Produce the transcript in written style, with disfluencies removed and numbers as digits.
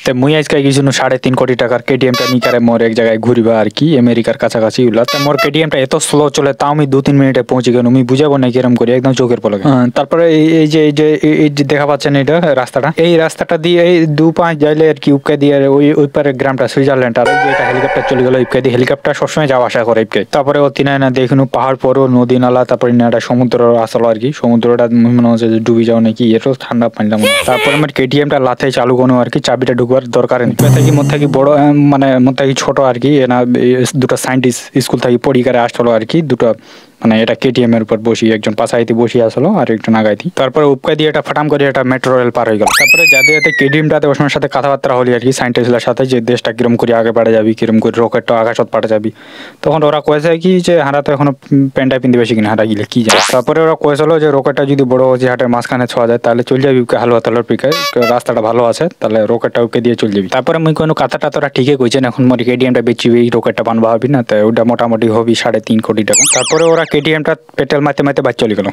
তো মুই আজকে গেছিল 3.5 কোটি টাকার কেটিএমটা নিকারে মোর এক জায়গায় ঘুরিবা আর কি আমেরিকার কাছাকাছি উলা। তো মোর কেটিএমটা এত স্লো চলে তাও আমি 2-3 মিনিটে পৌঁছে গেল। আমি বুঝাবো না কিরম করে একদম চোখের পলকে। তারপরে এই যে দেখা পাচ্ছেন এটা রাস্তাটা, এই রাস্তাটা দিয়ে এই 2-5 যাইলে আর কি উপকে দিয়ে ওই পারে গ্রামটা সুইজারল্যান্ড। আর এটা হেলিকপ্টার চলে গেল উপকে দিয়ে। হেলিকপ্টার সবসময় যাওয়া আসা করে উপকে। তারপরে ও তিনায় না দেখুন পাহাড় পরও নদী নালা, তারপরে না একটা সমুদ্র আসলো আর কি। সমুদ্রটা মনে হচ্ছে যে ডুবি যাও নাকি, এটাও ঠান্ডা পানিলাম। তারপরে আমার কেটিএমটা লাথে চালু কোনো আর কি, চাবিটা ঢুকবার দরকার নেই। থেকে মোর থাকি বড় মানে মোর থাকি ছোট আর কি না, দুটো সায়েন্টিস্ট স্কুল থেকে পরীক্ষায় আসলো আর কি। দুটো মানে এটা কেটিএম এর উপর বসি, একজন পাশাইতে বসি আসলো আর একজন আগাইতি। তারপরে উপকা দিয়ে এটা ফাটাম করে এটা মেট্রো রেল পার হয়ে গেল। তারপরে যাদের যাতে কেটিএমটাতে ওর সাথে কথাবার্তা হলি আর কি সায়েন্টিস্টদের সাথে, যে দেশটা কিরম করে আগে বাড়ে যাবি, কিরম করে রকেটটা আকাশত পাঠা যাবি। তখন ওরা কয়েছে কি যে হারা তো এখনো প্যান্টা পিনতে বেশি কিনা, হারা গিলে কি যায়। তারপরে ওরা কয়েছিল যে রকেটটা যদি বড় যে হাটের মাঝখানে ছোঁয়া যায় তাহলে চলে যাবি হালুয়া তালের পিকে, রাস্তাটা ভালো আছে তাহলে রকেটটা ওকে দিয়ে চলে যাবি। তারপরে মুই কোনো কথাটা তোরা ঠিকই কইছেন, এখন মোর কেটিএমটা বেচবি, এই রকেটটা বানবা হবি না, তো ওটা মোটামুটি হবি 3.5 কোটি টাকা। তারপরে ওরা কেটিএমটা পেট্রোল মারতে মারতে বাদ চলে গেল।